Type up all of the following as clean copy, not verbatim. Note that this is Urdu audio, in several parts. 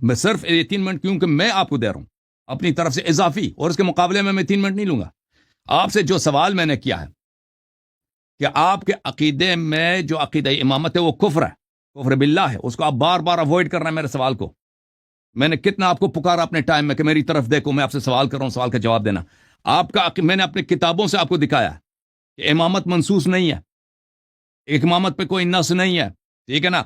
میں صرف یہ 3 منٹ کیونکہ میں آپ کو دے رہا ہوں اپنی طرف سے اضافی، اور اس کے مقابلے میں 3 منٹ نہیں لوں گا. آپ سے جو سوال میں نے کیا ہے کہ آپ کے عقیدے میں جو عقیدہ امامت ہے وہ کفر ہے، کفر باللہ ہے، اس کو آپ بار بار اوائڈ کر رہے ہیں میرے سوال کو. میں نے کتنا آپ کو پکارا اپنے ٹائم میں کہ میری طرف دیکھو، میں آپ سے سوال کر رہا ہوں، سوال کا جواب دینا. آپ کا میں نے اپنی کتابوں سے آپ کو دکھایا کہ امامت منصوص نہیں ہے، امامت پہ کوئی نص نہیں ہے، ٹھیک ہے نا،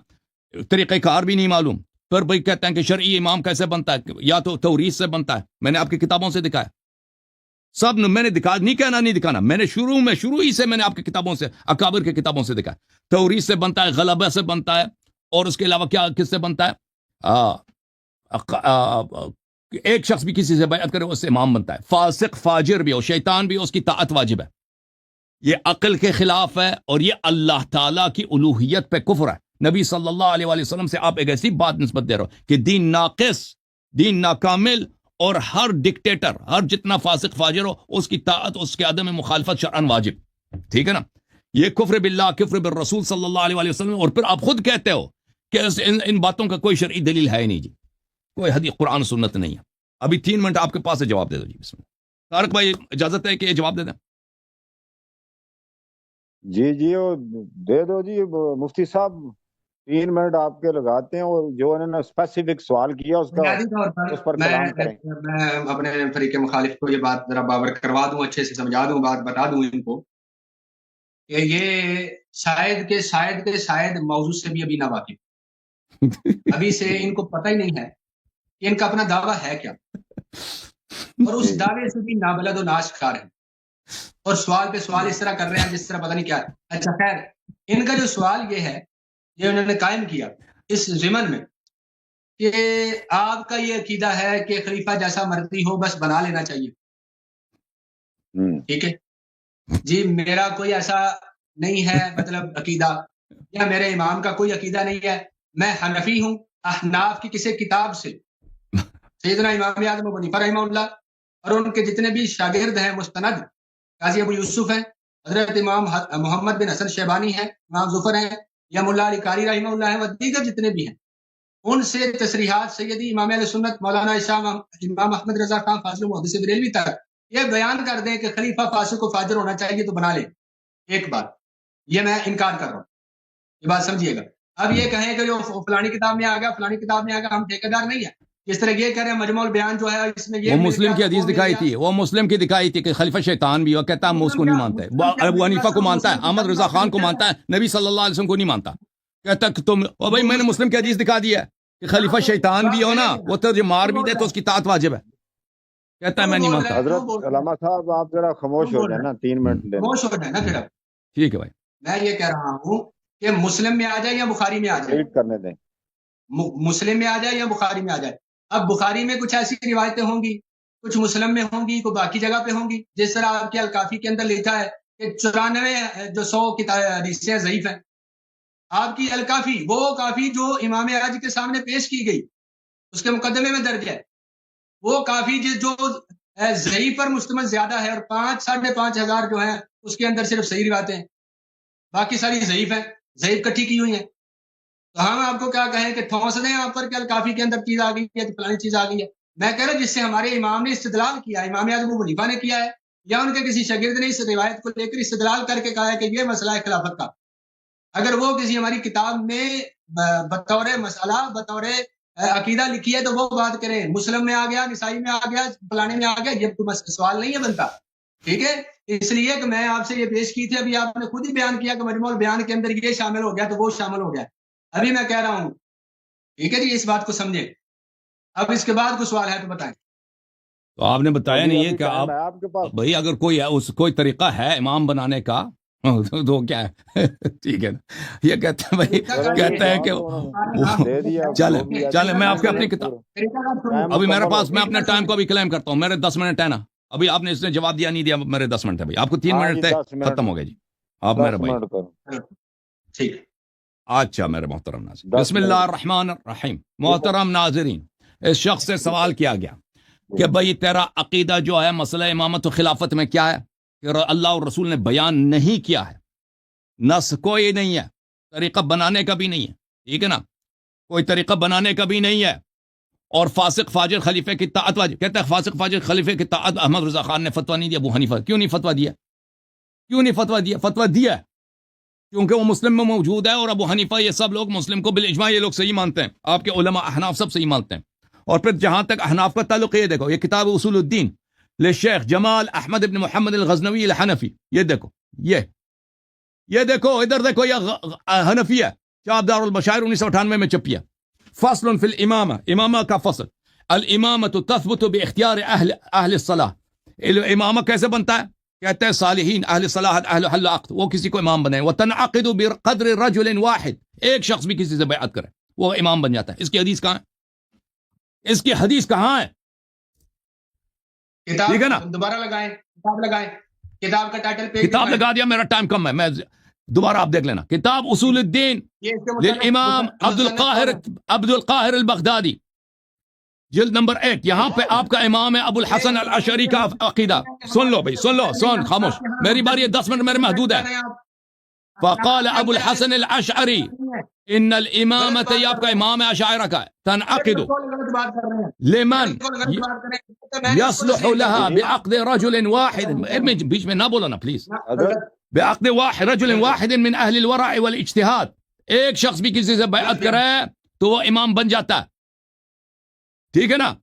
طریقہ کار بھی نہیں معلوم. پھر بھائی کہتے ہیں کہ شرعی امام کیسے بنتا ہے، یا تو توریث سے بنتا ہے. میں نے آپ کی کتابوں سے دکھایا سب، میں نے دکھا نہیں کہنا نہیں دکھانا، میں نے شروع ہی سے میں نے آپ کی کتابوں سے، اکابر کی کتابوں سے دکھایا. توریث سے بنتا ہے، غلبہ سے بنتا ہے، اور اس کے علاوہ کیا کس سے بنتا ہے، ایک شخص بھی کسی سے بیعت کرے اس سے امام بنتا ہے. فاسق فاجر بھی ہو، شیطان بھی ہو، اس کی طاعت واجب ہے. یہ عقل کے خلاف ہے، اور یہ اللہ تعالیٰ کی الوہیت پہ کفر ہے. نبی صلی اللہ علیہ وآلہ وسلم سے آپ ایک ایسی بات نسبت دے رہے ہو کہ دین ناقص، دین ناکامل، اور ہر ڈکٹیٹر، ہر جتنا فاسق فاجر ہو، اس کی طاعت، اس کے عدم مخالفت شرعاً واجب. ٹھیک ہے نا. یہ کفر باللہ، کفر بالرسول صلی اللہ علیہ وآلہ وسلم. اور پھر آپ خود کہتے ہو کہ ان باتوں کا کوئی شرعی دلیل ہے ہی نہیں جی، کوئی حدیث قرآن سنت نہیں ہے. ابھی 3 منٹ آپ کے پاس ہے، جواب دے دو جی. بسم اللہ. طارق بھائی اجازت ہے کہ یہ جواب دے دیں؟ جی وہ دے دو جی. مفتی صاحب 3 منٹ آپ کے لگاتے ہیں، اور جو انہوں نے اسپیسیفک سوال کیا اس کا بنیادی طور اس پر میں کلام کریں. میں اپنے فریق مخالف کو یہ بات ذرا باور کروا دوں، اچھے سے سمجھا دوں، بات بتا دوں ان کو کہ یہ شاید کے موضوع سے بھی ابھی نہ واقف، ابھی سے ان کو پتہ ہی نہیں ہے کہ ان کا اپنا دعویٰ ہے کیا، اور اس دعوے سے بھی نابلد و ناشکار ہیں، اور سوال پہ سوال اس طرح کر رہے ہیں جس طرح پتہ نہیں کیا ہے. اچھا خیر، ان کا جو سوال یہ ہے، یہ انہوں نے قائم کیا اس ضمن میں کہ آپ کا یہ عقیدہ ہے کہ خلیفہ جیسا مرضی ہو بس بنا لینا چاہیے. ٹھیک ہے جی، میرا کوئی ایسا نہیں ہے مطلب عقیدہ، یا میرے امام کا کوئی عقیدہ نہیں ہے. میں حنفی ہوں، احناف کی کسی کتاب سے سیدنا امام اعظم ابو حنیفہ رحمہ اللہ اور ان کے جتنے بھی شاگرد ہیں مستند، قاضی ابو یوسف ہیں، حضرت امام محمد بن حسن شیبانی ہیں، امام ظفر ہیں، یا ملا علی قاری رحمہ اللہ ہیں، و دیگر جتنے بھی ہیں، ان سے تصریحات سیدی امام اہل سنت مولانا امام احمد رضا خان فاضل محدث بریلوی تک یہ بیان کر دیں کہ خلیفہ فاسق و فاجر ہونا چاہیے تو بنا لیں. ایک بات یہ میں انکار کر رہا ہوں، یہ بات سمجھیے گا. اب یہ کہیں کہ جو فلانی کتاب میں آ گیا، فلانی کتاب میں آ گیا، ہم ٹھیکیدار نہیں ہیں. جس طرح یہ کہہ رہے ہیں مجموع البیان جو ہے اس میں یہ وہ مسلم کی حدیث دکھائی تھی، وہ مسلم کی دکھائی تھی کہ خلیفہ شیطان بھی ہو، کہتا ہے اس کو نہیں مانتا ہے. ابو حنیفہ کو مانتا ہے، احمد رضا خان کو مانتا ہے، نبی صلی اللہ علیہ وسلم کو نہیں مانتا. کہتا کہ تم بھائی میں نے مسلم کی حدیث دکھا دی ہے کہ خلیفہ شیطان بھی ہو نا، وہ تو جو مار بھی دے تو اس کی طاعت واجب ہے. کہتا ہے میں نہیں مانتا. حضرت علامہ صاحب آپ ذرا خاموش ہو جائیں نا، 3 منٹ دیں. خاموش ہو جائیں نا پھر. ٹھیک ہے بھائی، میں یہ کہہ رہا ہوں کہ مسلم میں آ جائے یا بخاری میں آ جائے، کرنے دیں، مسلم میں آ جائے یا بخاری میں آ جائے. اب بخاری میں کچھ ایسی روایتیں ہوں گی، کچھ مسلم میں ہوں گی، کوئی باقی جگہ پہ ہوں گی. جس طرح آپ کے الکافی کے اندر لکھا ہے کہ 94 جو 100 حدیثیں ضعیف ہیں. آپ کی الکافی، وہ کافی جو امام اعظم کے سامنے پیش کی گئی، اس کے مقدمے میں درج ہے، وہ کافی جو ضعیف پر مشتمل زیادہ ہے، اور 5,500 ہزار جو ہیں اس کے اندر صرف صحیح روایتیں ہیں، باقی ساری ضعیف ہیں، ضعیف کٹھی کی ہوئی ہیں. تو ہم آپ کو کیا کہیں کہ ٹھونس دیں آپ پر کہ الکافی کے اندر چیز آ گئی ہے، فلانی چیز آ گئی ہے. میں کہہ رہا ہوں جس سے ہمارے امام نے استدلال کیا، امام اعظم ابو حنیفہ نے کیا ہے، یا ان کے کسی شاگرد نے اس روایت کو لے کر استدلال کر کے کہا ہے کہ یہ مسئلہ ہے خلافت کا. اگر وہ کسی ہماری کتاب میں بطور مسئلہ، بطور عقیدہ لکھی ہے تو وہ بات کریں. مسلم میں آ گیا، نسائی میں آ گیا، فلانے میں آ گیا، یہ سوال نہیں ہے بنتا. ٹھیک ہے، اس لیے کہ میں آپ سے یہ پیش کی تھی، ابھی آپ نے خود ہی بیان کیا کہ مجموع البیان کے اندر یہ شامل ہو گیا تو وہ شامل ہو گیا. ابھی میں کہہ رہا ہوں، ٹھیک ہے جی، اس بات کو سمجھیں. اب اس کے بعد کوئی سوال ہے تو بتائیں. تو آپ نے بتایا نہیں ہے کہ آپ بھائی اگر کوئی طریقہ ہے امام بنانے کا تو کیا ہے. ٹھیک ہے نا، یہ کہتے ہیں بھائی، کہتے ہیں کہ چلے میں آپ کے اپنی کتاب، ابھی میرے پاس، میں اپنے ٹائم کو ابھی کلیم کرتا ہوں، میرے 10 منٹ ہے نا. ابھی آپ نے اس نے جواب دیا نہیں دیا، میرے 10 منٹ ہے بھائی، آپ کو 3 منٹ تھے، ختم ہو گئے جی. آپ میرے بھائی ٹھیک. اچھا میرے محترم ناظرین، بسم اللہ الرحمن الرحیم. محترم ناظرین، اس شخص سے سوال کیا گیا کہ بھئی تیرا عقیدہ جو ہے مسئلہ امامت و خلافت میں کیا ہے، کہ اللہ اور رسول نے بیان نہیں کیا ہے، نص کوئی نہیں ہے، طریقہ بنانے کا بھی نہیں ہے. ٹھیک ہے نا، کوئی طریقہ بنانے کا بھی نہیں ہے. اور فاسق فاجر خلیفے کی اطاعت واجب. کہتا ہے فاسق فاجر خلیفے کی اطاعت. احمد رضا خان نے فتویٰ نہیں دیا. ابو حنیفہ کیوں نہیں فتویٰ دیا؟ کیوں نہیں فتویٰ دیا؟ فتویٰ دیا کیونکہ وہ مسلم میں موجود ہے, اور ابو حنیفہ یہ سب لوگ مسلم کو بالاجماع یہ لوگ صحیح مانتے ہیں. آپ کے علماء احناف سب صحیح مانتے ہیں. اور پھر جہاں تک احناف کا تعلق, یہ دیکھو, یہ کتاب اصول الدین لشیخ جمال احمد ابن محمد الغزنوی الحنفی. یہ دیکھو, یہ دیکھو, ادھر دیکھو, یہ حنفی ہے, چاپ دار البشائر 1998 میں چھپی ہے. فصل فی الامامہ, امامہ کا فصل. الامامۃ تثبت باختیار اہل الصلاح. امامہ کیسے بنتا ہے؟ کہتے ہیں صالحین, اہل صلاح, اہل حل عقد, وہ کسی کو امام بنائے. وتنعقد بقدر رجل واحد, ایک شخص بھی کسی سے بیعت کرے وہ امام بن جاتا ہے. اس کی حدیث کہاں ہے؟ اس کی حدیث کہاں ہے؟ ٹھیک ہے نا, دوبارہ لگائیں, کتاب لگائیں, کتاب کا ٹائٹل پہ کتاب لگا دیا, میرا ٹائم کم ہے, میں دوبارہ آپ دیکھ لینا. کتاب اصول الدین للامام عبد القاہر البغدادی, جلد نمبر 1. یہاں پہ آپ کا امام ہے ابو الحسن الاشعری کا عقیدہ. سن لو بھائی, سن لو, سن, خاموش, میری باری ہے, 10 منٹ میرے محدود ہے. فقال ابو الحسن الاشعری ان الامامت, یہ آپ کا امام ہے اشاعرہ کا, تنعقد لمن يصلح لها بعقد رجل واحد, بیچ میں نہ بولو نا پلیز, بعقد واحد رجل واحد من اہل الورع والاجتہاد. ایک شخص بھی کسی سے بیعت کرے تو وہ امام بن جاتا ہے, ٹھیک ہے نا.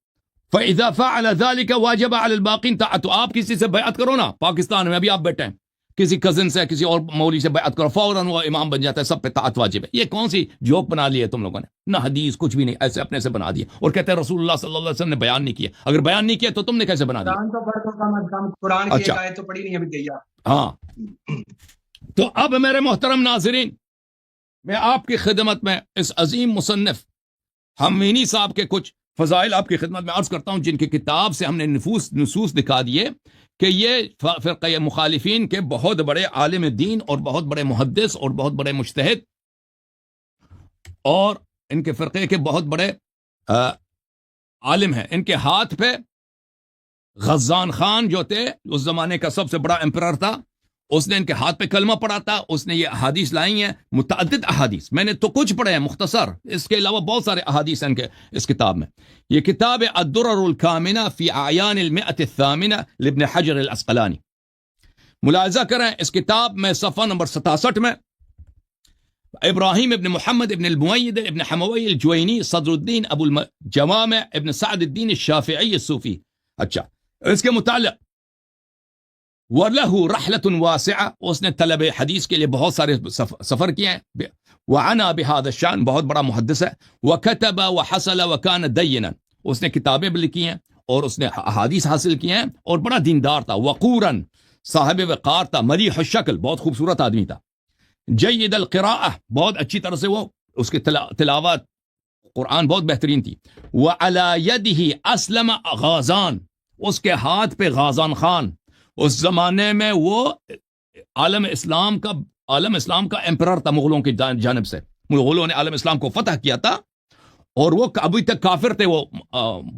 فَإِذَا فَعَلَ ذَلِكَ وَاجَبَ عَلَى الْبَاقِينَ. تو آپ کسی سے بیعت کرو نا, پاکستان میں ابھی آپ بیٹھے ہیں, کسی کزن سے, کسی اور مولوی سے بیعت کرو, فوراً وہ امام بن جاتا ہے, سب پہ طاعت واجب ہے. یہ کون سی جوک بنا لی ہے تم لوگوں نے؟ نہ حدیث کچھ بھی نہیں, ایسے اپنے سے بنا دیا, اور کہتے ہیں رسول اللہ صلی اللہ علیہ وسلم نے بیان نہیں کیا. اگر بیان نہیں کیا تو تم نے کیسے بنا دیا؟ قرآن کی ایک آیت تو پڑھی نہیں ابھی گئی. ہاں, تو اب میرے محترم ناظرین, میں آپ کی خدمت میں اس عظیم مصنف حمینی صاحب کے کچھ فضائل آپ کی خدمت میں عرض کرتا ہوں, جن کی کتاب سے ہم نے نصوص دکھا دیے کہ یہ فرقہ مخالفین کے بہت بڑے عالم دین اور بہت بڑے محدث اور بہت بڑے مجتہد, اور ان کے فرقے کے بہت بڑے عالم ہیں. ان کے ہاتھ پہ غزان خان جو تھے, اس زمانے کا سب سے بڑا امپرر تھا, اس نے ان کے ہاتھ پہ کلمہ پڑھا تھا. اس نے یہ احادیث لائی ہیں, متعدد احادیث, میں نے تو کچھ پڑھے ہیں مختصر, اس کے علاوہ بہت سارے احادیث ہیں ان کے اس کتاب میں. یہ کتاب الدرر الکامنہ فی اعیان المئۃ الثامنہ لابن حجر العسقلانی. ملاحظہ کریں اس کتاب میں صفحہ نمبر 67 میں ابراہیم ابن محمد ابن المؤید ابن حموی الجوینی صدر الدین ابو الجوامع ابن سعد الدین الشافعی الصوفی. اچھا, اس کے متعلق وَلَهُ رَحْلَةٌ وَاسِعَةٌ, اس نے طلب حدیث کے لیے بہت سارے سفر کیے ہیں. وَعَنَا بِهَذَا الشَّأْنِ, بہت بڑا محدث ہے. وَكَتَبَ وَحَصَلَ وَكَانَ دَيِّنًا, اس نے کتابیں بھی لکھی ہیں اور اس نے احادیث حاصل کی ہیں, اور بڑا دیندار تھا. وَقُورًا, صاحب وقار تھا. ملیح الشکل, بہت خوبصورت آدمی تھا. جید القراءہ, بہت اچھی طرح سے وہ اس کی تلاوت قرآن بہت بہترین تھی. وَعَلَى يَدِهِ أَسْلَمَ غازان, اس کے ہاتھ پہ غازان خان, اس زمانے میں وہ عالم اسلام کا امپرر تھا مغلوں کی جانب سے. مغلوں نے عالم اسلام کو فتح کیا تھا, اور وہ ابھی تک کافر تھے. وہ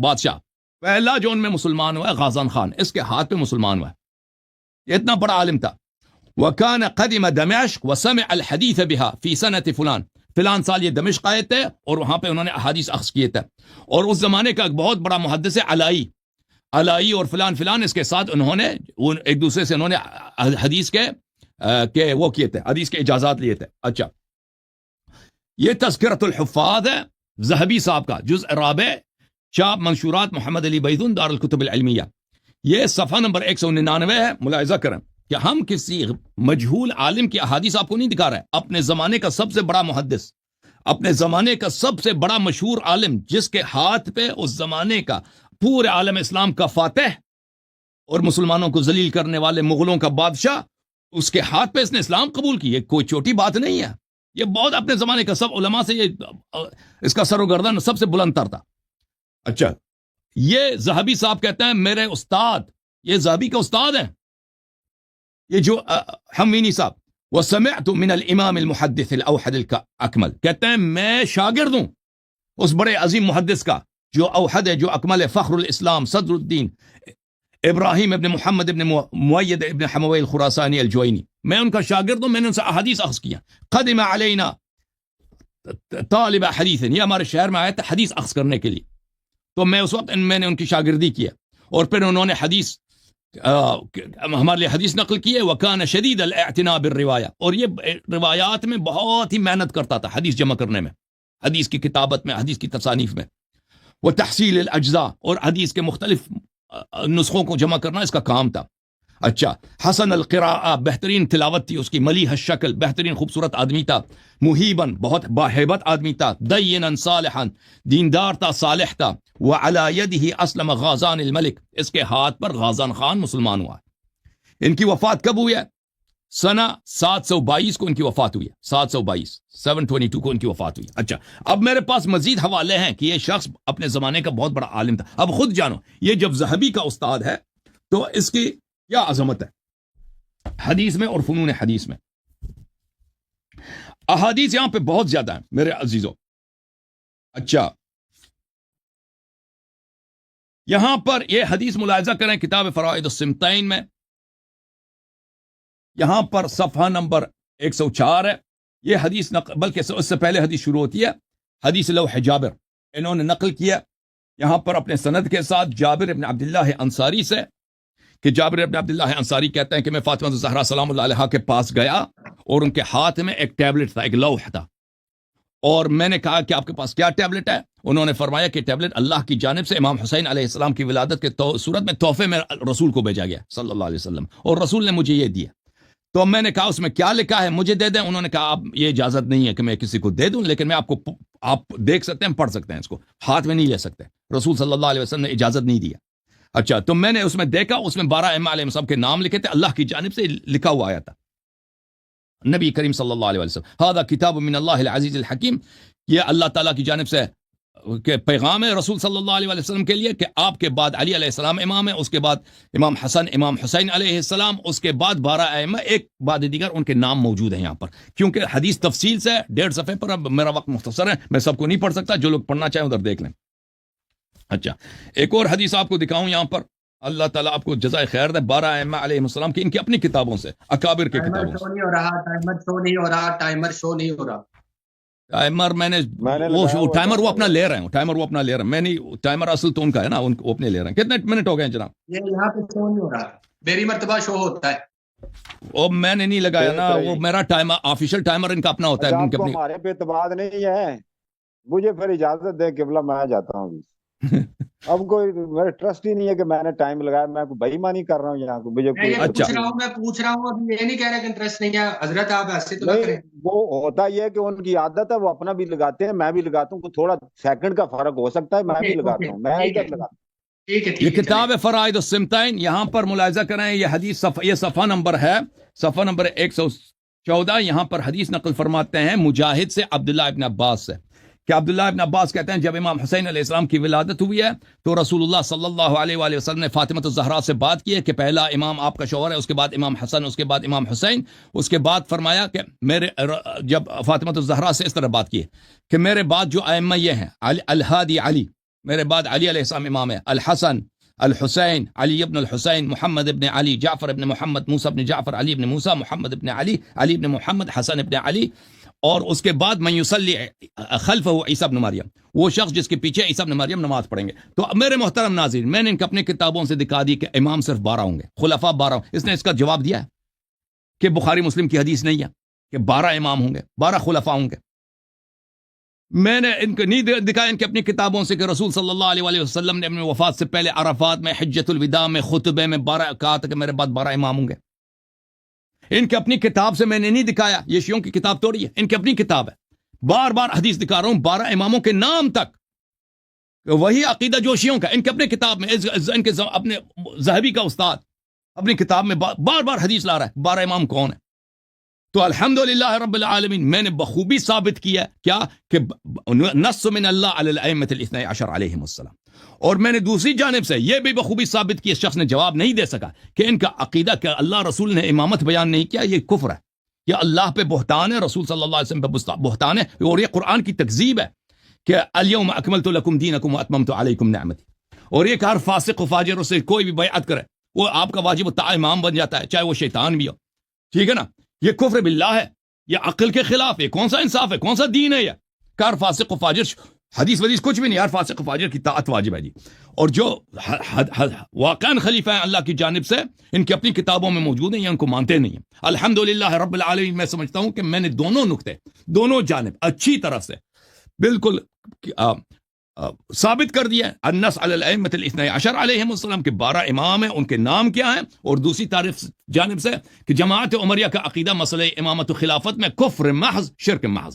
بادشاہ پہلا جو ان میں مسلمان ہوا ہے غازان خان, اس کے ہاتھ پہ مسلمان ہوا ہے. یہ اتنا بڑا عالم تھا. وَكَانَ قَدِمَ دَمَشْقَ وَسَمِعَ الْحَدِيثَ بِهَا فِي سَنَةِ فلان سال یہ دمشق آئے تھے, اور وہاں پہ انہوں نے احادیث اخذ کیے تھے. اور اس زمانے کا ایک بہت بڑا محدث علائی اور فلان اس کے ساتھ انہوں نے ایک دوسرے سے انہوں نے حدیث کے وہ کیے تھے, حدیث کے اجازات لیے تھے. اچھا, یہ تذکرۃ الحفاظ ہے ذہبی صاحب کا, جزء رابع, چاپ منشورات محمد علی بیضون دار الکتب العلمیہ. یہ صفحہ نمبر 199 ہے. ملاحظہ کریں کہ ہم کسی مجہول عالم کی احادیث آپ کو نہیں دکھا رہے ہیں. اپنے زمانے کا سب سے بڑا محدث, اپنے زمانے کا سب سے بڑا مشہور عالم, جس کے ہاتھ پہ اس زمانے کا پورے عالم اسلام کا فاتح اور مسلمانوں کو ذلیل کرنے والے مغلوں کا بادشاہ, اس کے ہاتھ پہ اس نے اسلام قبول کی. یہ کوئی چھوٹی بات نہیں ہے, یہ بہت اپنے زمانے کا سب علماء سے یہ اس کا سر و گردن سب سے بلند تر تھا. اچھا, یہ ذہبی صاحب کہتے ہیں میرے استاد, یہ ذہبی کا استاد ہیں, یہ جو حمینی صاحب. وَسَمِعْتُ مِنَ الْإِمَامِ الْمُحَدِّثِ الْأَوْحَدِ الْأَكْمَلِ, کہتے ہیں میں شاگرد ہوں اس بڑے عظیم محدث کا جو اوحد ہے, جو اکمل ہے, فخر الاسلام صدر الدین ابراہیم ابن محمد ابن مؤید ابن حموی الخراسانی الجوینی. میں ان کا شاگرد ہوں, میں نے ان سے احادیث اخذ کیا. قدم علینا طالب حدیث, یہ ہمارے شہر میں آیا تھا حدیث اخذ کرنے کے لیے. تو میں اس وقت میں نے ان کی شاگردی کی ہے، اور پھر انہوں نے حدیث ہمارے لیے حدیث نقل کی ہے، وَكَانَ شَدِيدَ الْاعْتِنَاءِ بِالرِّوَایَةِ، اور یہ روایات میں بہت ہی محنت کرتا تھا حدیث جمع کرنے میں، حدیث کی کتابت میں، حدیث کی تصانیف میں، وتحصیل الاجزاء، اور حدیث کے مختلف نسخوں کو جمع کرنا اس کا کام تھا۔ اچھا، حسن القراءہ، بہترین تلاوت تھی اس کی، ملیح الشکل، بہترین خوبصورت آدمی تھا، مہیبن، بہت باہیبت آدمی تھا، دینا صالحا، دیندار تھا، صالح تھا، وعلی یدہ اسلم غازان الملک، اس کے ہاتھ پر غازان خان مسلمان ہوا۔ ان کی وفات کب ہوئی ہے؟ سنہ 722 کو ان کی وفات ہوئی ہے، 722 کو ان کی وفات ہوئی ہے۔ اچھا، اب میرے پاس مزید حوالے ہیں کہ یہ شخص اپنے زمانے کا بہت بڑا عالم تھا۔ اب خود جانو، یہ جب ذہبی کا استاد ہے تو اس کی کیا عظمت ہے حدیث میں اور فنون حدیث میں۔ احادیث یہاں پہ بہت زیادہ ہیں میرے عزیزوں۔ اچھا، یہاں پر یہ حدیث ملاحظہ کریں کتاب فرائض السمتین میں، یہاں پر صفحہ نمبر 104 ہے یہ حدیث بلکہ اس سے پہلے حدیث شروع ہوتی ہے، حدیث لوح جابر، انہوں نے نقل کیا یہاں پر اپنے سند کے ساتھ جابر ابن عبداللہ انصاری سے، کہ جابر ابن عبداللہ انصاری کہتے ہیں کہ میں فاطمہ الزہرا سلام اللہ علیہا کے پاس گیا اور ان کے ہاتھ میں ایک ٹیبلٹ تھا، ایک لوح تھا، اور میں نے کہا کہ آپ کے پاس کیا ٹیبلٹ ہے؟ انہوں نے فرمایا کہ ٹیبلٹ اللہ کی جانب سے امام حسین علیہ السلام کی ولادت کے صورت میں تحفے میں رسول کو بھیجا گیا صلی اللہ علیہ وسلم، اور رسول نے مجھے یہ دیا۔ تو میں نے کہا اس میں کیا لکھا ہے، مجھے دے دیں؟ انہوں نے کہا آپ یہ اجازت نہیں ہے کہ میں کسی کو دے دوں، لیکن میں آپ دیکھ سکتے ہیں، پڑھ سکتے ہیں، اس کو ہاتھ میں نہیں لے سکتے، رسول صلی اللہ علیہ وسلم نے اجازت نہیں دیا۔ اچھا، تو میں نے اس میں دیکھا، اس میں 12 ائمہ علیہ السلام کے نام لکھے تھے، اللہ کی جانب سے لکھا ہوا آیا تھا، نبی کریم صلی اللہ علیہ وسلم، ھذا کتاب من اللہ العزیز الحکیم، یہ اللہ تعالیٰ کی جانب سے کہ پیغام ہے رسول صلی اللہ علیہ وسلم کے لیے کہ آپ کے بعد علی علیہ السلام امام ہے، اس کے بعد امام حسن، امام حسین علیہ السلام، اس کے بعد 12 ائمہ، ایک بعد دیگر ان کے نام موجود ہیں یہاں پر، کیونکہ حدیث تفصیل سے 1.5 صفحے پر، اب میرا وقت مختصر ہے، میں سب کو نہیں پڑھ سکتا، جو لوگ پڑھنا چاہیں ادھر دیکھ لیں۔ اچھا، ایک اور حدیث آپ کو دکھاؤں یہاں پر، اللہ تعالیٰ آپ کو جزائے خیر دے، 12 ائمہ علیہ السلام کی ان کی اپنی کتابوں سے، اکابر کے کتابوں سے۔ ٹائمر شو نہیں ہو رہا۔ ٹائمر میں نے وہ ٹائمر وہ اپنا لے رہے ہیں، ٹائمر وہ اپنا لے رہے ہیں، میں نہیں، ٹائمر اصل تو ان کا ہے نا، وہ اپنے لے رہے ہیں۔ کتنے منٹ ہو گئے ہیں جناب؟ یہ یہاں پہ شو نہیں ہو رہا، میری مرتبہ شو ہوتا ہے۔ وہ میں نے نہیں لگایا نا، وہ میرا ٹائمر، آفیشیل ٹائمر ان کا اپنا ہوتا ہے، ان کے اپنے۔ ہمارے پہ اعتماد نہیں ہے، مجھے پھر اجازت دے قبلہ، میں جاتا ہوں۔ اب کوئی میرا ٹرسٹ ہی نہیں ہے کہ میں نے ٹائم لگایا، میں کوئی بےایمانی کر رہا ہوں یہاں کو، مجھے میں پوچھ رہا ہوں، ابھی یہ نہیں کہہ رہا کہ انٹرسٹ نہیں ہے حضرت، آپ ایسے تو نہ کریں۔ وہ ہوتا یہ ہے کہ ان کی عادت ہے، وہ اپنا بھی لگاتے ہیں، میں بھی لگاتا ہوں، تھوڑا سیکنڈ کا فرق ہو سکتا ہے، میں بھی لگاتا ہوں، میں ادھر لگاتا ہوں۔ یہ کتاب ہے فرائض السمتین، یہاں پر ملاحظہ کریں، یہ حدیث یہ صفحہ نمبر ہے، صفحہ نمبر 114، یہاں پر حدیث نقل فرماتے ہیں مجاہد سے، عبداللہ ابن عباس سے، کہ عبداللہ ابن عباس کہتے ہیں جب امام حسین علیہ السلام کی ولادت ہوئی ہے تو رسول اللہ صلی اللہ علیہ وآلہ وسلم نے فاطمہ الزہرا سے بات کی ہے کہ پہلا امام آپ کا شوہر ہے، اس کے بعد امام حسن، اس کے بعد امام حسین، اس کے بعد فرمایا کہ جب فاطمہ الزہرا سے اس طرح بات کی ہے کہ میرے بعد جو ائمہ یہ ہیں، الہادی علی، میرے بعد علی علیہ السلام امام ہے، الحسن، الحسین، علی ابن الحسین، محمد ابن علی، جعفر ابن محمد، موسیٰ ابن جعفر، علی ابن موسیٰ، محمد ابن علی، علی ابن محمد، حسن ابن علی، اور اس کے بعد من یصلی خلفہ عیسیٰ ابن مریم، وہ شخص جس کے پیچھے عیسیٰ ابن مریم نماز پڑھیں گے۔ تو میرے محترم ناظرین، میں نے ان کو اپنے کتابوں سے دکھا دی کہ امام صرف 12 ہوں گے، خلفاء 12 ہوں۔ اس نے اس کا جواب دیا ہے کہ بخاری مسلم کی حدیث نہیں ہے کہ 12 امام ہوں گے، 12 خلفاء ہوں گے۔ میں نے ان کو نہیں دکھایا ان کی اپنی کتابوں سے کہ رسول صلی اللہ علیہ وآلہ وسلم نے اپنی وفات سے پہلے عرفات میں، حجۃ الوداع میں، خطبے میں 12 کہا تھا کہ میرے بعد 12 امام ہوں گے۔ ان کی اپنی کتاب سے میں نے نہیں دکھایا، یہ شیعوں کی کتاب توڑی ہے، ان کی اپنی کتاب ہے، بار بار حدیث دکھا رہا ہوں 12 اماموں کے نام تک، وہی عقیدہ جو شیعوں کا، ان کی اپنی کتاب میں، ان کے اپنے ذہبی کا استاد اپنی کتاب میں بار بار حدیث لا رہا ہے 12 امام کون ہے۔ تو الحمدللہ رب العالمین، میں نے بخوبی ثابت کیا کیا کہ نص من اللہ علی الائمۃ الاثنی عشر علیہم السلام، اور میں نے دوسری جانب سے یہ بھی بخوبی ثابت کیا، اس شخص نے جواب نہیں دے سکا کہ ان کا عقیدہ کہ اللہ رسول نے امامت بیان نہیں کیا، یہ کفر ہے، یہ اللہ پہ بہتان ہے، رسول صلی اللہ علیہ وسلم پہ بہتان ہے، اور یہ قرآن کی تکذیب ہے کہ الیوم اکملت لکم دینکم واتممت علیکم نعمتی، اور یہ کہ ہر فاسق و فاجر سے کوئی بھی بیعت کرے وہ آپ کا واجب الطاعہ امام بن جاتا ہے، چاہے وہ شیطان بھی ہو، ٹھیک ہے نا؟ یہ کفر باللہ ہے، یہ عقل کے خلاف ہے، کون سا انصاف ہے، کون سا دین ہے یہ؟ کہ ہر فاسق و فاجر حدیث ودیث کچھ بھی نہیں یار, فاسق فاجر کی طاعت واجب ہے جی. اور جو واقعاً خلیفہ ہیں اللہ کی جانب سے, ان کی اپنی کتابوں میں موجود ہیں, یا ان کو مانتے نہیں ہیں. الحمدللہ رب العالمین, میں سمجھتا ہوں کہ میں نے دونوں نقطے, دونوں جانب اچھی طرح سے بالکل ثابت کر دیا ہے. النص علی الائمۃ الاثنی عشر علیہم السلام کے 12 امام ہیں, ان کے نام کیا ہیں, اور دوسری جانب سے کہ جماعت عمریہ کا عقیدہ مسئلہ امامت و خلافت میں کفر محض, شرک محض.